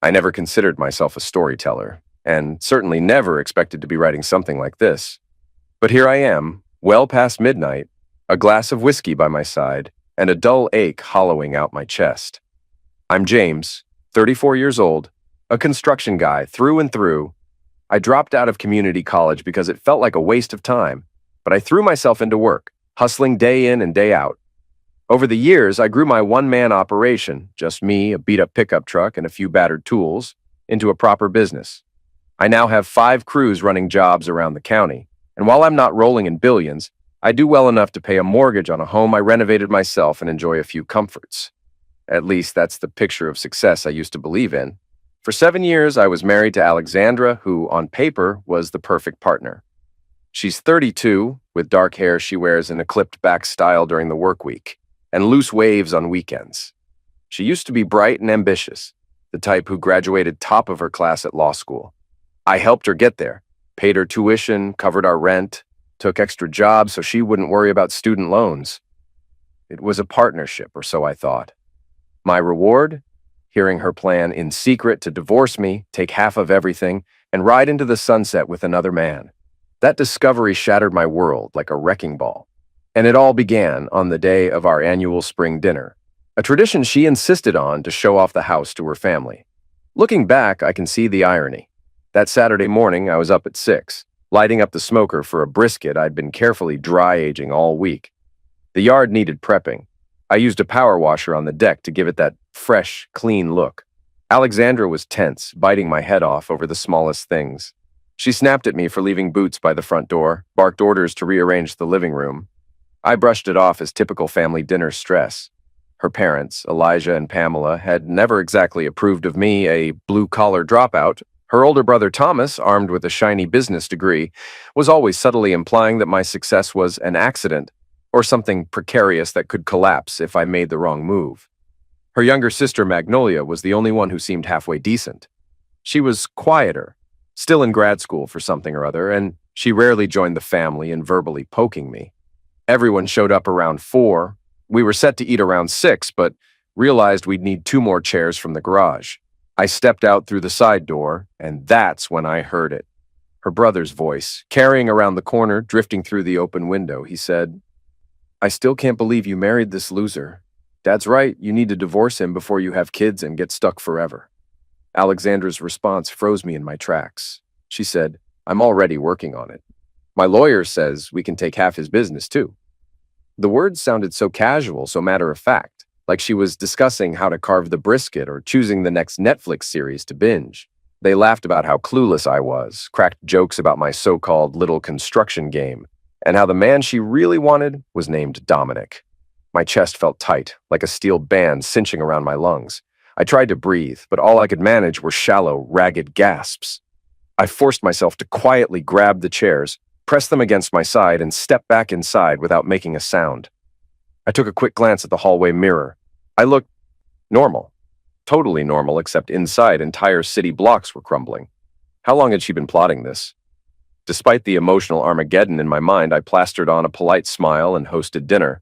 I never considered myself a storyteller, and certainly never expected to be writing something like this. But here I am, well past midnight, a glass of whiskey by my side, and a dull ache hollowing out my chest. I'm James, 34 years old, a construction guy through and through. I dropped out of community college because it felt like a waste of time, but I threw myself into work, hustling day in and day out. Over the years, I grew my one-man operation, just me, a beat-up pickup truck, and a few battered tools, into a proper business. I now have 5 crews running jobs around the county, and while I'm not rolling in billions, I do well enough to pay a mortgage on a home I renovated myself and enjoy a few comforts. At least that's the picture of success I used to believe in. For 7 years, I was married to Alexandra, who, on paper, was the perfect partner. She's 32, with dark hair she wears in a clipped-back style during the work week, and loose waves on weekends. She used to be bright and ambitious, the type who graduated top of her class at law school. I helped her get there, paid her tuition, covered our rent, took extra jobs so she wouldn't worry about student loans. It was a partnership, or so I thought. My reward? Hearing her plan in secret to divorce me, take half of everything, and ride into the sunset with another man. That discovery shattered my world like a wrecking ball. And it all began on the day of our annual spring dinner, a tradition she insisted on to show off the house to her family. Looking back, I can see the irony. That Saturday morning, I was up at 6, lighting up the smoker for a brisket I'd been carefully dry aging all week. The yard needed prepping. I used a power washer on the deck to give it that fresh, clean look. Alexandra was tense, biting my head off over the smallest things. She snapped at me for leaving boots by the front door, barked orders to rearrange the living room. I brushed it off as typical family dinner stress. Her parents, Elijah and Pamela, had never exactly approved of me, a blue-collar dropout. Her older brother Thomas, armed with a shiny business degree, was always subtly implying that my success was an accident, or something precarious that could collapse if I made the wrong move. Her younger sister Magnolia was the only one who seemed halfway decent. She was quieter, still in grad school for something or other, and she rarely joined the family in verbally poking me. Everyone showed up around 4. We were set to eat around 6, but realized we'd need 2 more chairs from the garage. I stepped out through the side door, and that's when I heard it. Her brother's voice, carrying around the corner, drifting through the open window. He said, "I still can't believe you married this loser. Dad's right, you need to divorce him before you have kids and get stuck forever." Alexandra's response froze me in my tracks. She said, "I'm already working on it. My lawyer says we can take half his business, too." The words sounded so casual, so matter-of-fact, like she was discussing how to carve the brisket or choosing the next Netflix series to binge. They laughed about how clueless I was, cracked jokes about my so-called little construction game, and how the man she really wanted was named Dominic. My chest felt tight, like a steel band cinching around my lungs. I tried to breathe, but all I could manage were shallow, ragged gasps. I forced myself to quietly grab the chairs, press them against my side, and step back inside without making a sound. I took a quick glance at the hallway mirror. I looked normal. Totally normal, except inside entire city blocks were crumbling. How long had she been plotting this? Despite the emotional Armageddon in my mind, I plastered on a polite smile and hosted dinner.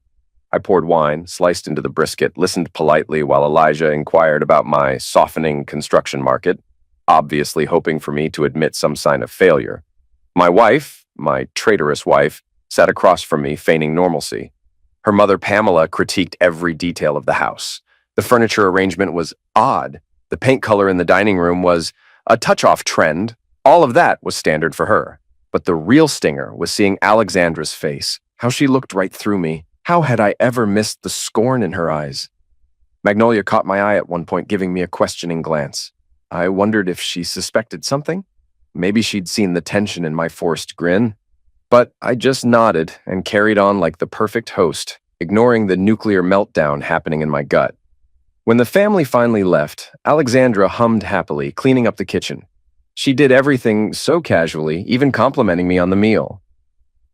I poured wine, sliced into the brisket, listened politely while Elijah inquired about my softening construction market, obviously hoping for me to admit some sign of failure. My wife, my traitorous wife, sat across from me, feigning normalcy. Her mother, Pamela, critiqued every detail of the house. The furniture arrangement was odd. The paint color in the dining room was a touch-off trend. All of that was standard for her. But the real stinger was seeing Alexandra's face, how she looked right through me. How had I ever missed the scorn in her eyes? Magnolia caught my eye at one point, giving me a questioning glance. I wondered if she suspected something. Maybe she'd seen the tension in my forced grin. But I just nodded and carried on like the perfect host, ignoring the nuclear meltdown happening in my gut. When the family finally left, Alexandra hummed happily, cleaning up the kitchen. She did everything so casually, even complimenting me on the meal.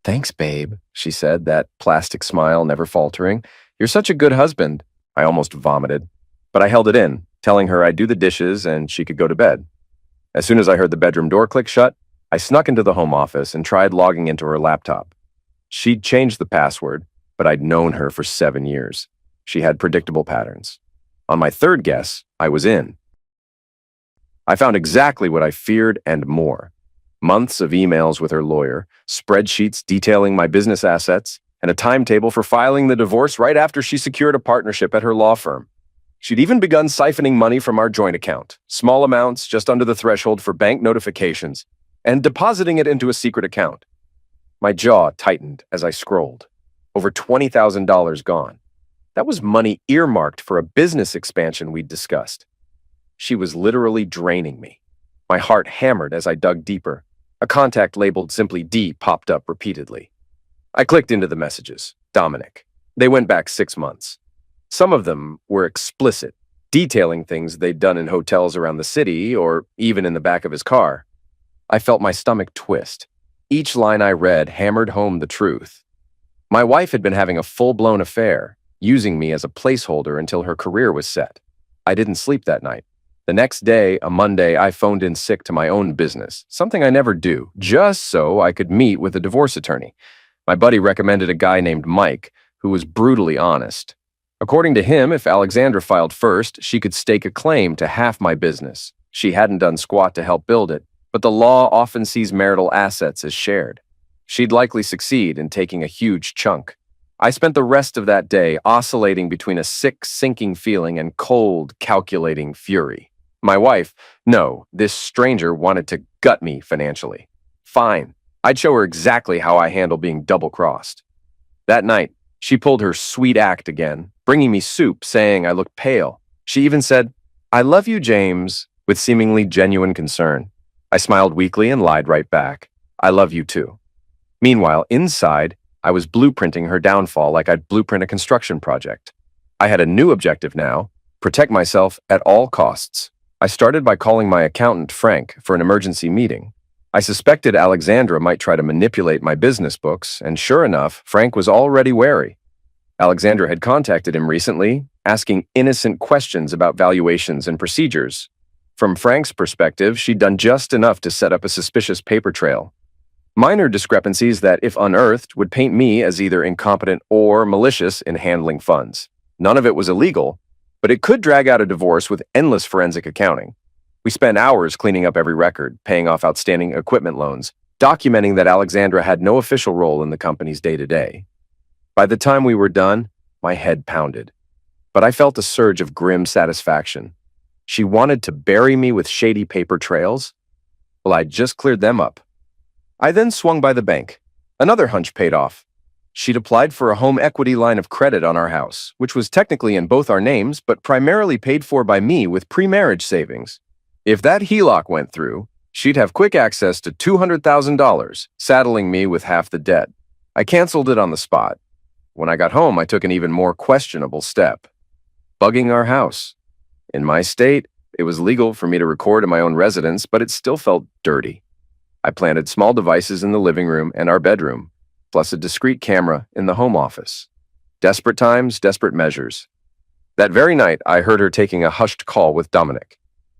"Thanks, babe," she said, that plastic smile never faltering. "You're such a good husband." I almost vomited, but I held it in, telling her I'd do the dishes and she could go to bed. As soon as I heard the bedroom door click shut, I snuck into the home office and tried logging into her laptop. She'd changed the password, but I'd known her for 7 years. She had predictable patterns. On my third guess, I was in. I found exactly what I feared and more. Months of emails with her lawyer, spreadsheets detailing my business assets, and a timetable for filing the divorce right after she secured a partnership at her law firm. She'd even begun siphoning money from our joint account, small amounts just under the threshold for bank notifications, and depositing it into a secret account. My jaw tightened as I scrolled. Over $20,000 gone. That was money earmarked for a business expansion we'd discussed. She was literally draining me. My heart hammered as I dug deeper. A contact labeled simply D popped up repeatedly. I clicked into the messages. Dominic. They went back 6 months. Some of them were explicit, detailing things they'd done in hotels around the city or even in the back of his car. I felt my stomach twist. Each line I read hammered home the truth. My wife had been having a full-blown affair, using me as a placeholder until her career was set. I didn't sleep that night. The next day, a Monday, I phoned in sick to my own business, something I never do, just so I could meet with a divorce attorney. My buddy recommended a guy named Mike, who was brutally honest. According to him, if Alexandra filed first, she could stake a claim to half my business. She hadn't done squat to help build it, but the law often sees marital assets as shared. She'd likely succeed in taking a huge chunk. I spent the rest of that day oscillating between a sick, sinking feeling and cold, calculating fury. My wife, no, this stranger wanted to gut me financially. Fine, I'd show her exactly how I handle being double-crossed. That night, she pulled her sweet act again, bringing me soup, saying I looked pale. She even said, "I love you, James," with seemingly genuine concern. I smiled weakly and lied right back. I love you too. Meanwhile, inside, I was blueprinting her downfall like I'd blueprint a construction project. I had a new objective now: protect myself at all costs. I started by calling my accountant, Frank, for an emergency meeting. I suspected Alexandra might try to manipulate my business books, and sure enough, Frank was already wary. Alexandra had contacted him recently, asking innocent questions about valuations and procedures. From Frank's perspective, she'd done just enough to set up a suspicious paper trail. Minor discrepancies that, if unearthed, would paint me as either incompetent or malicious in handling funds. None of it was illegal, but it could drag out a divorce with endless forensic accounting. We spent hours cleaning up every record, paying off outstanding equipment loans, documenting that Alexandra had no official role in the company's day-to-day. By the time we were done, my head pounded. But I felt a surge of grim satisfaction. She wanted to bury me with shady paper trails? Well, I'd just cleared them up. I then swung by the bank. Another hunch paid off. She'd applied for a home equity line of credit on our house, which was technically in both our names, but primarily paid for by me with pre-marriage savings. If that HELOC went through, she'd have quick access to $200,000, saddling me with half the debt. I canceled it on the spot. When I got home, I took an even more questionable step: bugging our house. In my state, it was legal for me to record in my own residence, but it still felt dirty. I planted small devices in the living room and our bedroom, plus a discreet camera in the home office. Desperate times, desperate measures. That very night, I heard her taking a hushed call with Dominic.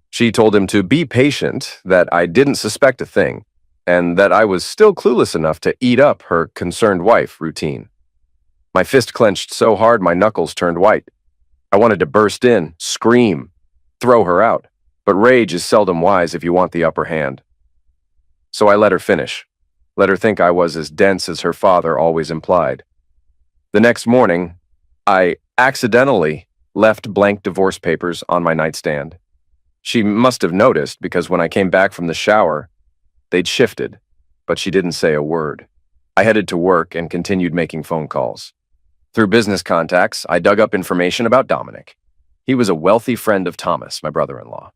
She told him to be patient, that I didn't suspect a thing, and that I was still clueless enough to eat up her concerned wife routine. My fist clenched so hard my knuckles turned white. I wanted to burst in, scream, throw her out, but rage is seldom wise if you want the upper hand. So I let her finish. Let her think I was as dense as her father always implied. The next morning, I accidentally left blank divorce papers on my nightstand. She must have noticed because when I came back from the shower, they'd shifted, but she didn't say a word. I headed to work and continued making phone calls. Through business contacts, I dug up information about Dominic. He was a wealthy friend of Thomas, my brother-in-law.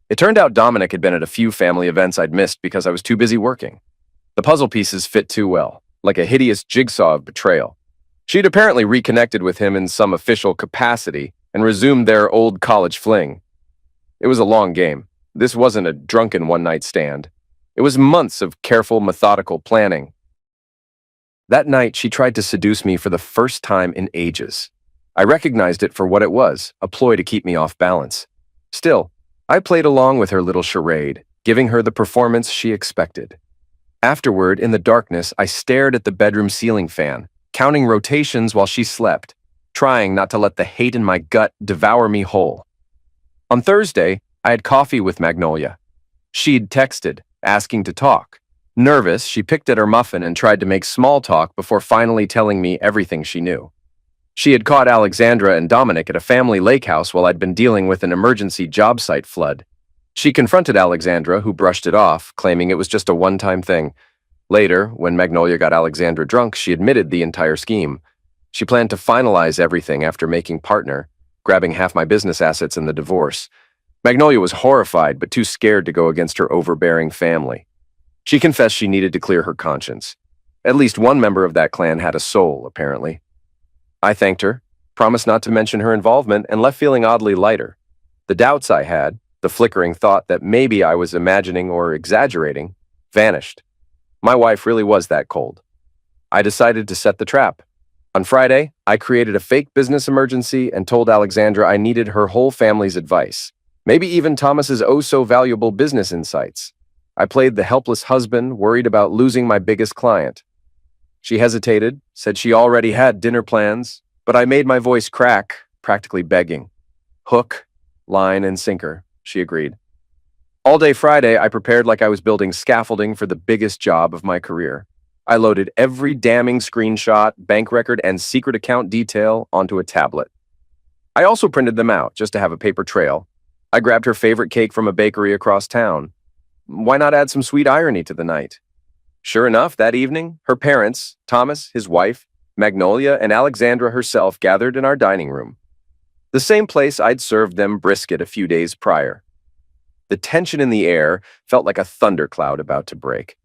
It turned out Dominic had been at a few family events I'd missed because I was too busy working. The puzzle pieces fit too well, like a hideous jigsaw of betrayal. She'd apparently reconnected with him in some official capacity and resumed their old college fling. It was a long game. This wasn't a drunken one-night stand. It was months of careful, methodical planning. That night, she tried to seduce me for the first time in ages. I recognized it for what it was, a ploy to keep me off balance. Still, I played along with her little charade, giving her the performance she expected. Afterward, in the darkness, I stared at the bedroom ceiling fan, counting rotations while she slept, trying not to let the hate in my gut devour me whole. On Thursday, I had coffee with Magnolia, She'd texted, asking to talk. Nervous, she picked at her muffin and tried to make small talk before finally telling me everything she knew. She had caught Alexandra and Dominic at a family lake house while I'd been dealing with an emergency job site flood. She confronted Alexandra, who brushed it off, claiming it was just a one-time thing. Later, when Magnolia got Alexandra drunk, she admitted the entire scheme. She planned to finalize everything after making partner, grabbing half my business assets in the divorce. Magnolia was horrified, but too scared to go against her overbearing family. She confessed she needed to clear her conscience. At least one member of that clan had a soul, apparently. I thanked her, promised not to mention her involvement, and left feeling oddly lighter. The doubts I had, the flickering thought that maybe I was imagining or exaggerating, vanished. My wife really was that cold. I decided to set the trap. On Friday, I created a fake business emergency and told Alexandra I needed her whole family's advice, maybe even Thomas's oh-so-valuable business insights. I played the helpless husband, worried about losing my biggest client. She hesitated, said she already had dinner plans, but I made my voice crack, practically begging. Hook, line, and sinker, she agreed. All day Friday, I prepared like I was building scaffolding for the biggest job of my career. I loaded every damning screenshot, bank record, and secret account detail onto a tablet. I also printed them out, just to have a paper trail. I grabbed her favorite cake from a bakery across town. Why not add some sweet irony to the night? Sure enough, that evening, her parents, Thomas, his wife, Magnolia, and Alexandra herself gathered in our dining room. The same place I'd served them brisket a few days prior. The tension in the air felt like a thundercloud about to break.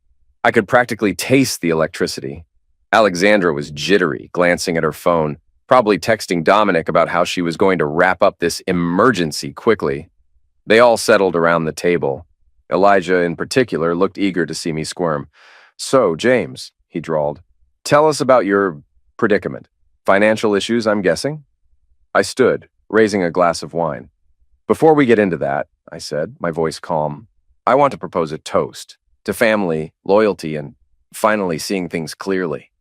I could practically taste the electricity. Alexandra was jittery, glancing at her phone, probably texting Dominic about how she was going to wrap up this emergency quickly. They all settled around the table. Elijah, in particular, looked eager to see me squirm. "So, James," he drawled, "tell us about your predicament. Financial issues, I'm guessing?" I stood, raising a glass of wine. "Before we get into that," I said, my voice calm, "I want to propose a toast to family, loyalty, and finally seeing things clearly."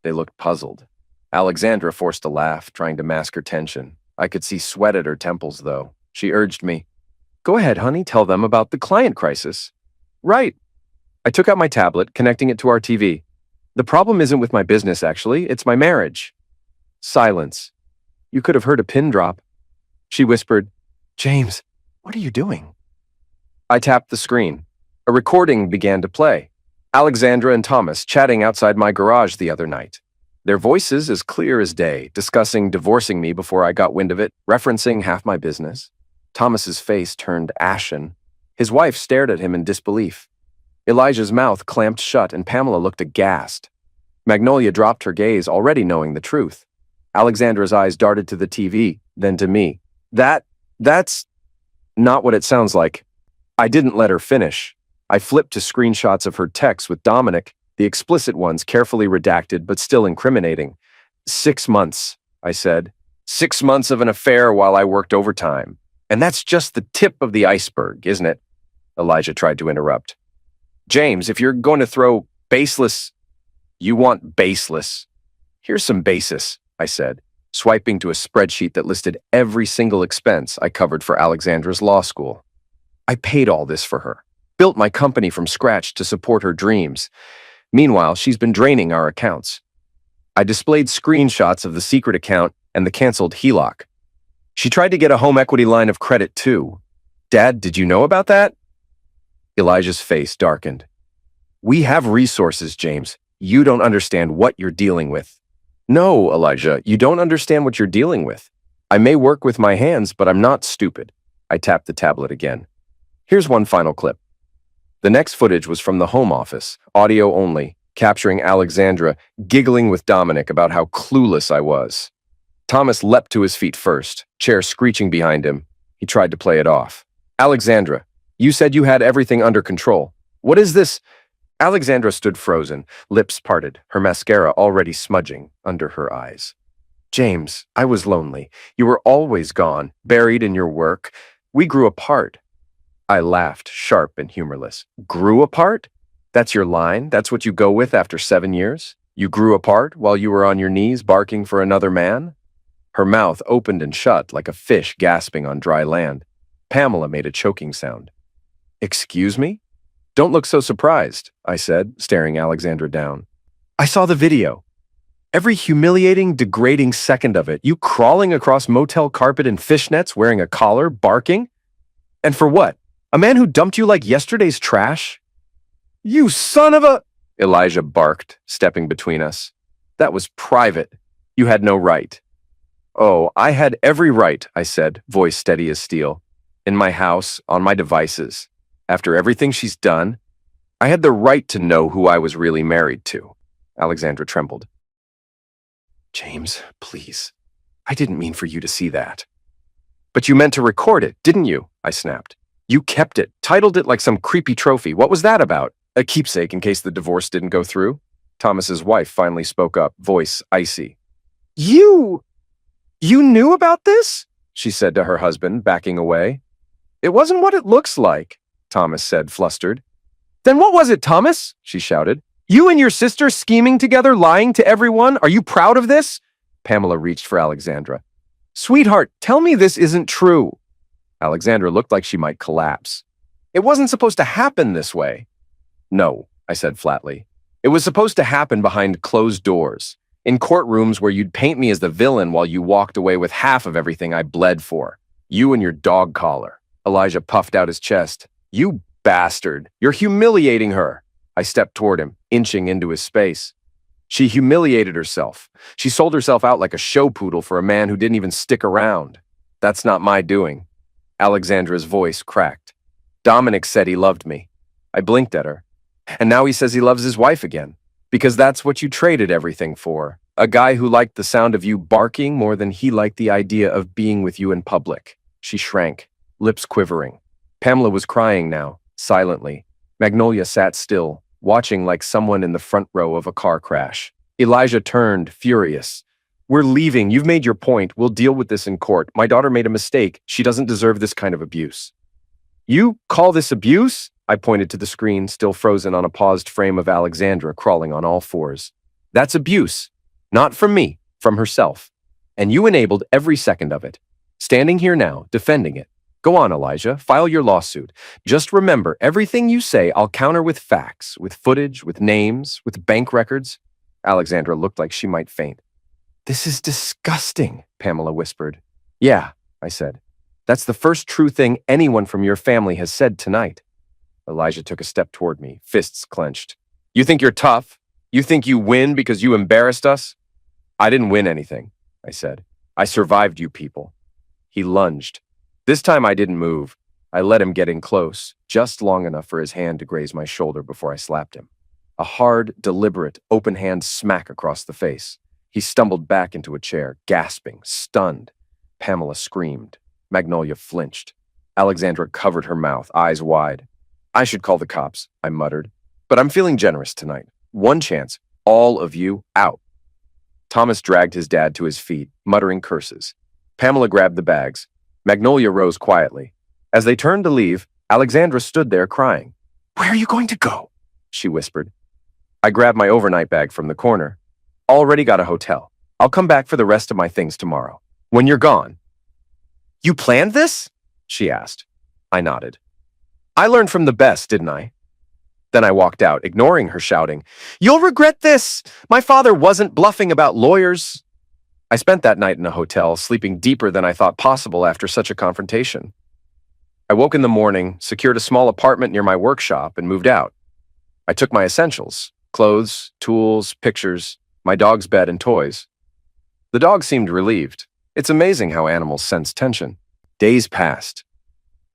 They looked puzzled. Alexandra forced a laugh, trying to mask her tension. I could see sweat at her temples, though. She urged me, "Go ahead, honey, tell them about the client crisis." "Right." I took out my tablet, connecting it to our TV. "The problem isn't with my business, actually. It's my marriage." Silence. You could have heard a pin drop. She whispered, "James, what are you doing?" I tapped the screen. A recording began to play. Alexandra and Thomas chatting outside my garage the other night. Their voices as clear as day, discussing divorcing me before I got wind of it, referencing half my business. Thomas's face turned ashen. His wife stared at him in disbelief. Elijah's mouth clamped shut and Pamela looked aghast. Magnolia dropped her gaze, already knowing the truth. Alexandra's eyes darted to the TV, then to me. That's not what it sounds like." I didn't let her finish. I flipped to screenshots of her texts with Dominic, the explicit ones carefully redacted but still incriminating. 6 months, I said. 6 months of an affair while I worked overtime. And that's just the tip of the iceberg, isn't it? Elijah tried to interrupt. "James, if you're going to throw baseless, you want baseless. Here's some basis," I said, swiping to a spreadsheet that listed every single expense I covered for Alexandra's law school. I paid all this for her, built my company from scratch to support her dreams. Meanwhile, she's been draining our accounts. I displayed screenshots of the secret account and the canceled HELOC. She tried to get a home equity line of credit too. "Dad, did you know about that?" Elijah's face darkened. "We have resources, James. You don't understand what you're dealing with." "No, Elijah, you don't understand what you're dealing with. I may work with my hands, but I'm not stupid." I tapped the tablet again. Here's one final clip. The next footage was from the home office, audio only, capturing Alexandra giggling with Dominic about how clueless I was. Thomas leapt to his feet first, chair screeching behind him. He tried to play it off. "Alexandra, you said you had everything under control. What is this?" Alexandra stood frozen, lips parted, her mascara already smudging under her eyes. "James, I was lonely. You were always gone, buried in your work. We grew apart." I laughed, sharp and humorless. "Grew apart? That's your line? That's what you go with after 7 years? You grew apart while you were on your knees barking for another man?" Her mouth opened and shut like a fish gasping on dry land. Pamela made a choking sound. Excuse me? Don't look so surprised, I said, staring Alexandra down. I saw the video. Every humiliating, degrading second of it, you crawling across motel carpet in fishnets, wearing a collar, barking? And for what? A man who dumped you like yesterday's trash? You son of a... Elijah barked, stepping between us. That was private. You had no right. Oh, I had every right, I said, voice steady as steel. In my house, on my devices. After everything she's done, I had the right to know who I was really married to. Alexandra trembled. James, please. I didn't mean for you to see that. But you meant to record it, didn't you? I snapped. You kept it, titled it like some creepy trophy. What was that about? A keepsake in case the divorce didn't go through? Thomas's wife finally spoke up, voice icy. You knew about this? She said to her husband, backing away. It wasn't what it looks like, Thomas said, flustered. Then what was it, Thomas? She shouted. You and your sister scheming together, lying to everyone? Are you proud of this? Pamela reached for Alexandra. Sweetheart, tell me this isn't true. Alexandra looked like she might collapse. It wasn't supposed to happen this way. No, I said flatly. It was supposed to happen behind closed doors, in courtrooms where you'd paint me as the villain while you walked away with half of everything I bled for. You and your dog collar. Elijah puffed out his chest. You bastard. You're humiliating her. I stepped toward him, inching into his space. She humiliated herself. She sold herself out like a show poodle for a man who didn't even stick around. That's not my doing. Alexandra's voice cracked. Dominic said he loved me. I blinked at her. And now he says he loves his wife again. Because that's what you traded everything for. A guy who liked the sound of you barking more than he liked the idea of being with you in public. She shrank, lips quivering. Pamela was crying now, silently. Magnolia sat still, watching like someone in the front row of a car crash. Elijah turned, furious. We're leaving. You've made your point. We'll deal with this in court. My daughter made a mistake. She doesn't deserve this kind of abuse. You call this abuse? I pointed to the screen, still frozen on a paused frame of Alexandra crawling on all fours. That's abuse. Not from me, from herself. And you enabled every second of it. Standing here now, defending it. Go on, Elijah. File your lawsuit. Just remember, everything you say, I'll counter with facts, with footage, with names, with bank records. Alexandra looked like she might faint. This is disgusting, Pamela whispered. Yeah, I said. That's the first true thing anyone from your family has said tonight. Elijah took a step toward me, fists clenched. You think you're tough? You think you win because you embarrassed us? I didn't win anything, I said. I survived you people. He lunged. This time I didn't move. I let him get in close, just long enough for his hand to graze my shoulder before I slapped him. A hard, deliberate, open hand smack across the face. He stumbled back into a chair, gasping, stunned. Pamela screamed. Magnolia flinched. Alexandra covered her mouth, eyes wide. I should call the cops, I muttered. But I'm feeling generous tonight. One chance. All of you out. Thomas dragged his dad to his feet, muttering curses. Pamela grabbed the bags. Magnolia rose quietly. As they turned to leave, Alexandra stood there crying. Where are you going to go? She whispered. I grabbed my overnight bag from the corner. Already got a hotel. I'll come back for the rest of my things tomorrow. When you're gone. You planned this? She asked. I nodded. I learned from the best, didn't I? Then I walked out, ignoring her shouting, You'll regret this! My father wasn't bluffing about lawyers. I spent that night in a hotel, sleeping deeper than I thought possible after such a confrontation. I woke in the morning, secured a small apartment near my workshop, and moved out. I took my essentials, clothes, tools, pictures, my dog's bed, and toys. The dog seemed relieved. It's amazing how animals sense tension. Days passed.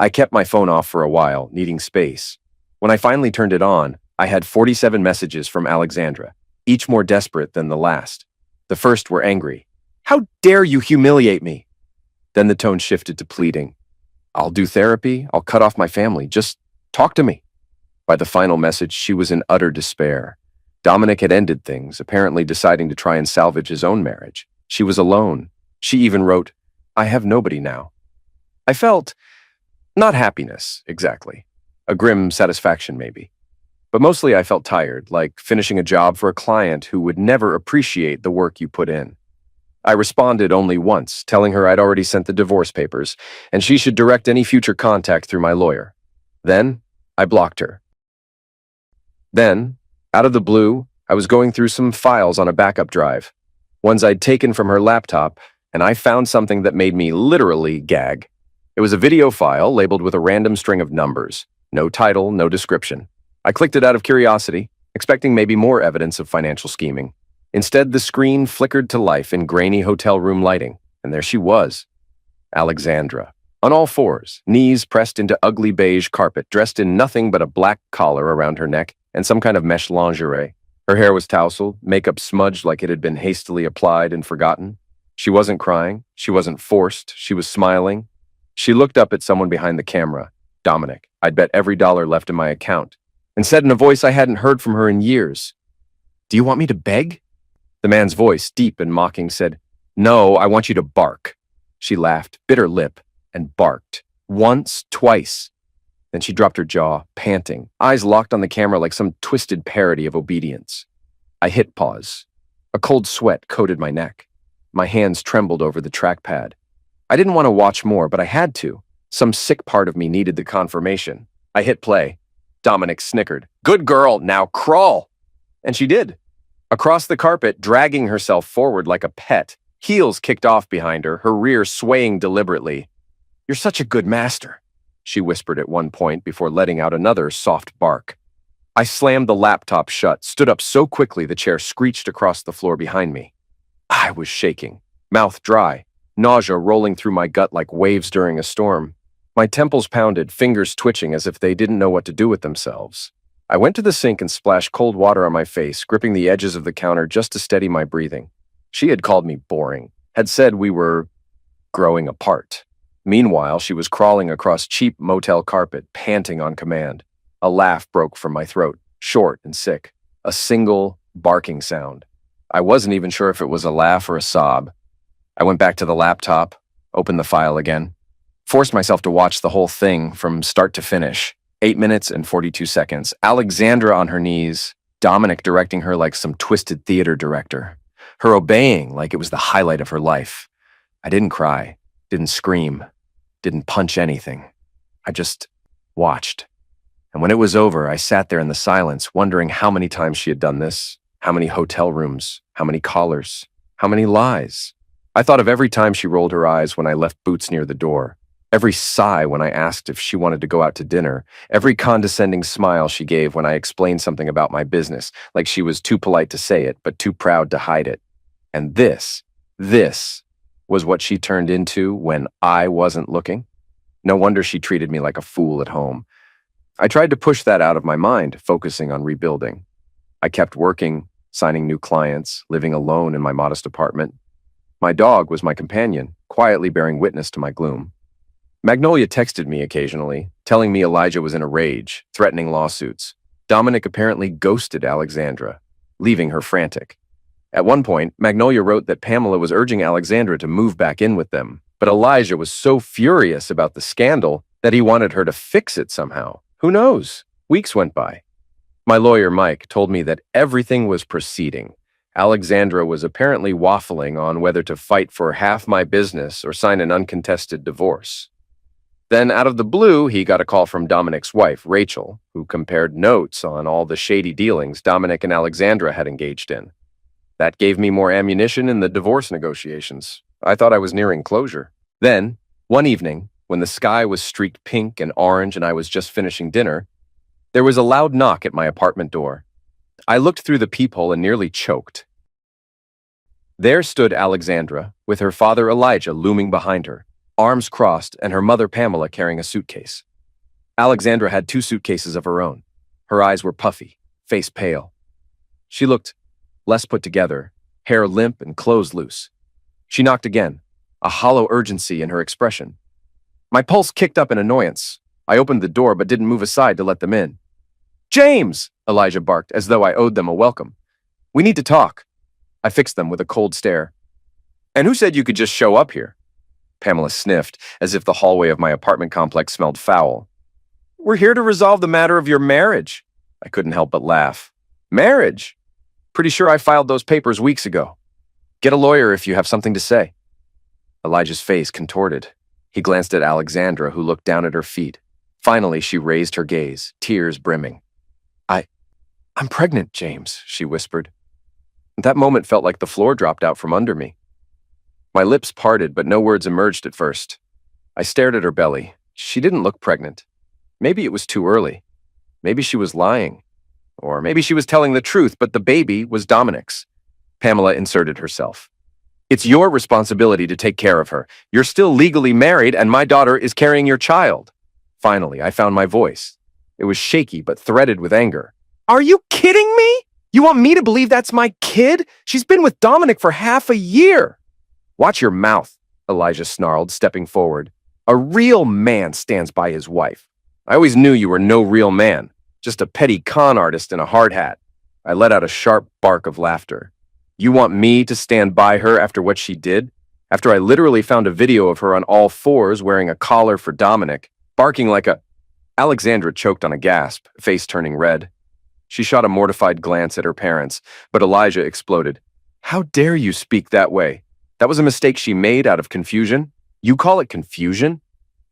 I kept my phone off for a while, needing space. When I finally turned it on, I had 47 messages from Alexandra, each more desperate than the last. The first were angry. How dare you humiliate me? Then the tone shifted to pleading. I'll do therapy. I'll cut off my family. Just talk to me. By the final message, she was in utter despair. Dominic had ended things, apparently deciding to try and salvage his own marriage. She was alone. She even wrote, I have nobody now. I felt, not happiness, exactly. A grim satisfaction, maybe. But mostly I felt tired, like finishing a job for a client who would never appreciate the work you put in. I responded only once, telling her I'd already sent the divorce papers, and she should direct any future contact through my lawyer. Then, I blocked her. Then, out of the blue, I was going through some files on a backup drive, ones I'd taken from her laptop, and I found something that made me literally gag. It was a video file labeled with a random string of numbers. No title, no description. I clicked it out of curiosity, expecting maybe more evidence of financial scheming. Instead, the screen flickered to life in grainy hotel room lighting, and there she was, Alexandra. On all fours, knees pressed into ugly beige carpet, dressed in nothing but a black collar around her neck and some kind of mesh lingerie. Her hair was tousled, makeup smudged like it had been hastily applied and forgotten. She wasn't crying. She wasn't forced. She was smiling. She looked up at someone behind the camera, Dominic. I'd bet every dollar left in my account, and said in a voice I hadn't heard from her in years, "Do you want me to beg?" The man's voice, deep and mocking, said, "No, I want you to bark." She laughed, bit her lip, and barked. Once, twice. Then she dropped her jaw, panting, eyes locked on the camera like some twisted parody of obedience. I hit pause. A cold sweat coated my neck. My hands trembled over the trackpad. I didn't want to watch more, but I had to. Some sick part of me needed the confirmation. I hit play. Dominic snickered. "Good girl, now crawl!" And she did. Across the carpet, dragging herself forward like a pet, heels kicked off behind her, her rear swaying deliberately. "You're such a good master," she whispered at one point before letting out another soft bark. I slammed the laptop shut, stood up so quickly the chair screeched across the floor behind me. I was shaking, mouth dry, nausea rolling through my gut like waves during a storm. My temples pounded, fingers twitching as if they didn't know what to do with themselves. I went to the sink and splashed cold water on my face, gripping the edges of the counter just to steady my breathing. She had called me boring, had said we were growing apart. Meanwhile, she was crawling across cheap motel carpet, panting on command. A laugh broke from my throat, short and sick. A single, barking sound. I wasn't even sure if it was a laugh or a sob. I went back to the laptop, opened the file again, forced myself to watch the whole thing from start to finish. 8 minutes and 42 seconds. Alexandra on her knees, Dominic directing her like some twisted theater director. Her obeying like it was the highlight of her life. I didn't cry, didn't scream, didn't punch anything. I just watched. And when it was over, I sat there in the silence, wondering how many times she had done this, how many hotel rooms, how many callers, how many lies. I thought of every time she rolled her eyes when I left boots near the door, every sigh when I asked if she wanted to go out to dinner, every condescending smile she gave when I explained something about my business, like she was too polite to say it, but too proud to hide it. And this was what she turned into when I wasn't looking. No wonder she treated me like a fool at home. I tried to push that out of my mind, focusing on rebuilding. I kept working, signing new clients, living alone in my modest apartment. My dog was my companion, quietly bearing witness to my gloom. Magnolia texted me occasionally, telling me Elijah was in a rage, threatening lawsuits. Dominic apparently ghosted Alexandra, leaving her frantic. At one point, Magnolia wrote that Pamela was urging Alexandra to move back in with them, but Elijah was so furious about the scandal that he wanted her to fix it somehow. Who knows? Weeks went by. My lawyer, Mike, told me that everything was proceeding. Alexandra was apparently waffling on whether to fight for half my business or sign an uncontested divorce. Then, out of the blue, he got a call from Dominic's wife, Rachel, who compared notes on all the shady dealings Dominic and Alexandra had engaged in. That gave me more ammunition in the divorce negotiations. I thought I was nearing closure. Then, one evening, when the sky was streaked pink and orange and I was just finishing dinner, there was a loud knock at my apartment door. I looked through the peephole and nearly choked. There stood Alexandra, with her father Elijah looming behind her, arms crossed, and her mother Pamela carrying a suitcase. Alexandra had 2 suitcases of her own. Her eyes were puffy, face pale. She looked less put together, hair limp and clothes loose. She knocked again, a hollow urgency in her expression. My pulse kicked up in annoyance. I opened the door but didn't move aside to let them in. "James!" Elijah barked, as though I owed them a welcome. "We need to talk." I fixed them with a cold stare. "And who said you could just show up here?" Pamela sniffed, as if the hallway of my apartment complex smelled foul. "We're here to resolve the matter of your marriage." I couldn't help but laugh. "Marriage? Pretty sure I filed those papers weeks ago. Get a lawyer if you have something to say." Elijah's face contorted. He glanced at Alexandra, who looked down at her feet. Finally, she raised her gaze, tears brimming. I, I'm pregnant, James, she whispered. That moment felt like the floor dropped out from under me. My lips parted, but no words emerged at first. I stared at her belly. She didn't look pregnant. Maybe it was too early. Maybe she was lying. Or maybe she was telling the truth, but the baby was Dominic's. Pamela inserted herself. It's your responsibility to take care of her. You're still legally married, and my daughter is carrying your child. Finally, I found my voice. It was shaky, but threaded with anger. Are you kidding me? You want me to believe that's my kid? She's been with Dominic for half a year. Watch your mouth, Elijah snarled, stepping forward. A real man stands by his wife. I always knew you were no real man, just a petty con artist in a hard hat. I let out a sharp bark of laughter. You want me to stand by her after what she did? After I literally found a video of her on all fours wearing a collar for Dominic, barking like a... Alexandra choked on a gasp, face turning red. She shot a mortified glance at her parents, but Elijah exploded. How dare you speak that way? That was a mistake she made out of confusion. You call it confusion?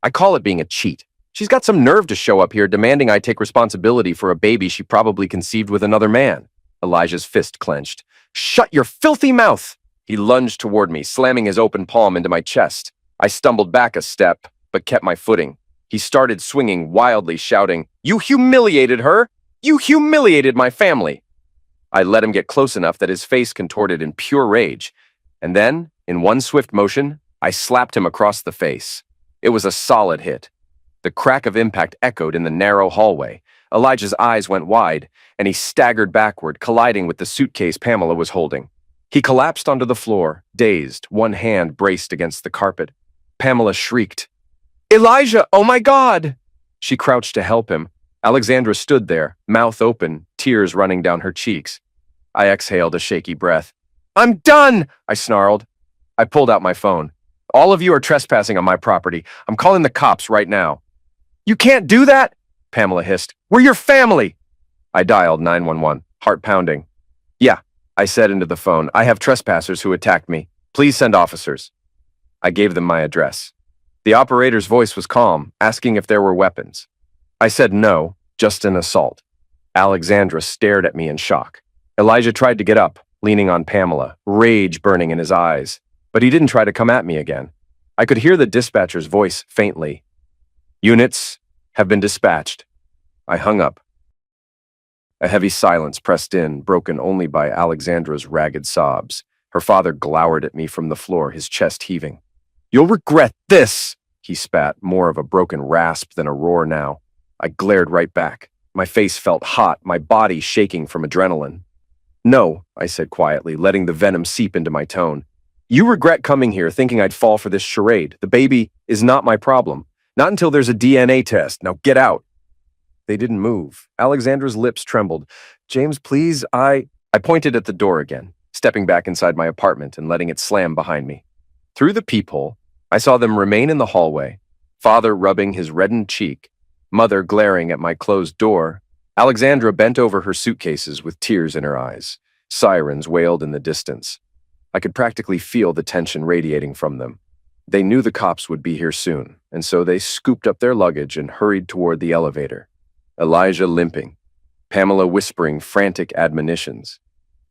I call it being a cheat. She's got some nerve to show up here demanding I take responsibility for a baby she probably conceived with another man. Elijah's fist clenched. Shut your filthy mouth! He lunged toward me, slamming his open palm into my chest. I stumbled back a step, but kept my footing. He started swinging wildly, shouting, You humiliated her! You humiliated my family! I let him get close enough that his face contorted in pure rage. And then, in one swift motion, I slapped him across the face. It was a solid hit. The crack of impact echoed in the narrow hallway. Elijah's eyes went wide, and he staggered backward, colliding with the suitcase Pamela was holding. He collapsed onto the floor, dazed, one hand braced against the carpet. Pamela shrieked. Elijah, oh my God! She crouched to help him. Alexandra stood there, mouth open, tears running down her cheeks. I exhaled a shaky breath. I'm done, I snarled. I pulled out my phone. All of you are trespassing on my property. I'm calling the cops right now. You can't do that, Pamela hissed. We're your family. I dialed 911, heart pounding. Yeah, I said into the phone. I have trespassers who attacked me. Please send officers. I gave them my address. The operator's voice was calm, asking if there were weapons. I said no, just an assault. Alexandra stared at me in shock. Elijah tried to get up, leaning on Pamela, rage burning in his eyes, but he didn't try to come at me again. I could hear the dispatcher's voice faintly. Units have been dispatched. I hung up. A heavy silence pressed in, broken only by Alexandra's ragged sobs. Her father glowered at me from the floor, his chest heaving. You'll regret this, he spat, more of a broken rasp than a roar now. I glared right back. My face felt hot, my body shaking from adrenaline. No, I said quietly, letting the venom seep into my tone. You regret coming here thinking I'd fall for this charade. The baby is not my problem. Not until there's a DNA test. Now get out. They didn't move. Alexandra's lips trembled. James, please, I pointed at the door again, stepping back inside my apartment and letting it slam behind me. Through the peephole, I saw them remain in the hallway, father rubbing his reddened cheek, mother glaring at my closed door. Alexandra bent over her suitcases with tears in her eyes. Sirens wailed in the distance. I could practically feel the tension radiating from them. They knew the cops would be here soon, and so they scooped up their luggage and hurried toward the elevator. Elijah limping, Pamela whispering frantic admonitions.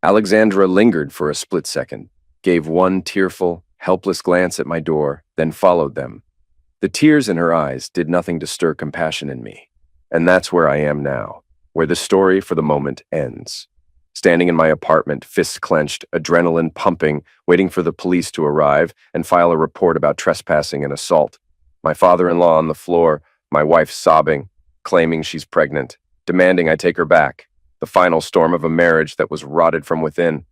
Alexandra lingered for a split second, gave one tearful, helpless glance at my door, then followed them. The tears in her eyes did nothing to stir compassion in me. And that's where I am now, where the story for the moment ends. Standing in my apartment, fists clenched, adrenaline pumping, waiting for the police to arrive and file a report about trespassing and assault. My father-in-law on the floor, my wife sobbing, claiming she's pregnant, demanding I take her back. The final storm of a marriage that was rotted from within.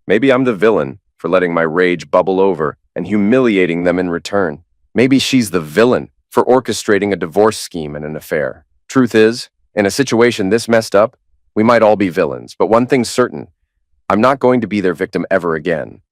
Maybe I'm the villain for letting my rage bubble over and humiliating them in return. Maybe she's the villain for orchestrating a divorce scheme and an affair. Truth is, in a situation this messed up, we might all be villains, but one thing's certain, I'm not going to be their victim ever again.